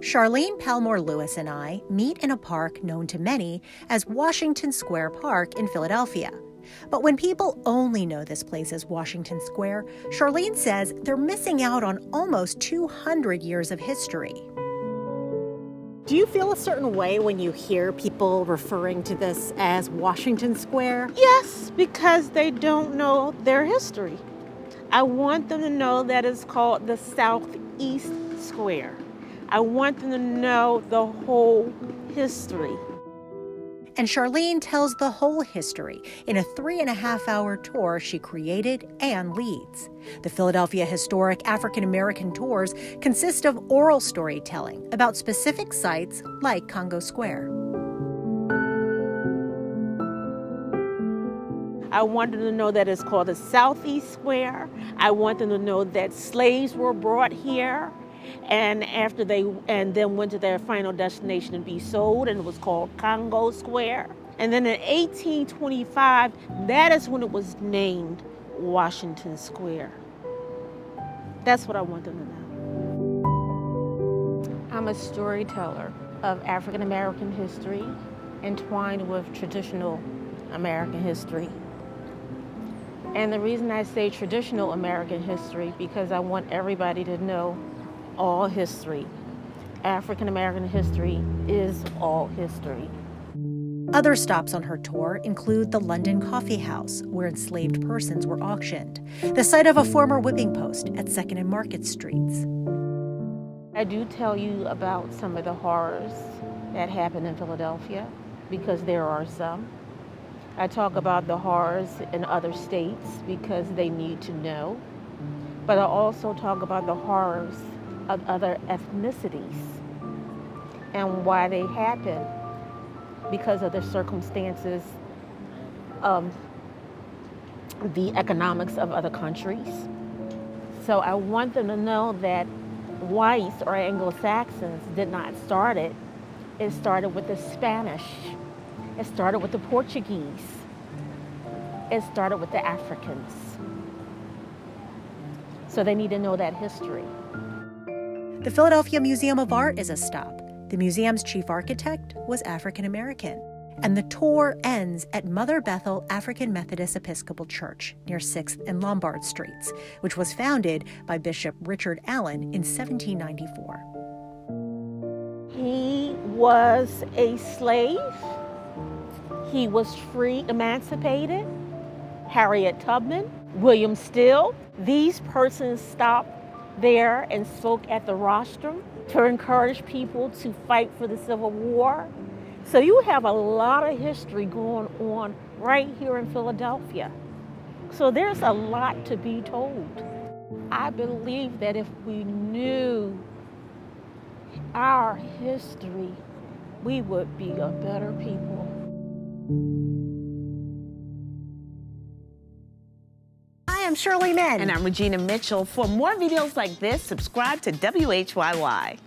Charlene Palmore-Lewis and I meet in a park known to many as Washington Square Park in Philadelphia. But when people only know this place as Washington Square, Charlene says they're missing out on almost 200 years of history. Do you feel a certain way when you hear people referring to this as Washington Square? Yes, because they don't know their history. I want them to know that it's called the Southeast Square. I want them to know the whole history. And Charlene tells the whole history in a 3.5-hour tour she created and leads. The Philadelphia Historic African American tours consist of oral storytelling about specific sites like Congo Square. I want them to know that it's called the Southeast Square. I want them to know that slaves were brought here and then went to their final destination to be sold, and it was called Congo Square. And then in 1825, that is when it was named Washington Square. That's what I want them to know. I'm a storyteller of African American history entwined with traditional American history. And the reason I say traditional American history, because I want everybody to know all history. African American history is all history. Other stops on her tour include the London Coffee House, where enslaved persons were auctioned, the site of a former whipping post at 2nd and Market Streets. I do tell you about some of the horrors that happened in Philadelphia, because there are some. I talk about the horrors in other states because they need to know. But I also talk about the horrors of other ethnicities and why they happen because of the circumstances of the economics of other countries. So I want them to know that whites or Anglo-Saxons did not start it. It started with the Spanish. It started with the Portuguese. It started with the Africans. So they need to know that history. The Philadelphia Museum of Art is a stop. The museum's chief architect was African American. And the tour ends at Mother Bethel African Methodist Episcopal Church near 6th and Lombard Streets, which was founded by Bishop Richard Allen in 1794. He was a slave. He was free, emancipated. Harriet Tubman, William Still. These persons stopped there and spoke at the rostrum to encourage people to fight for the Civil War. So you have a lot of history going on right here in Philadelphia. So there's a lot to be told. I believe that if we knew our history, we would be a better people. I'm Shirley. And I'm Regina Mitchell. For more videos like this, subscribe to WHYY.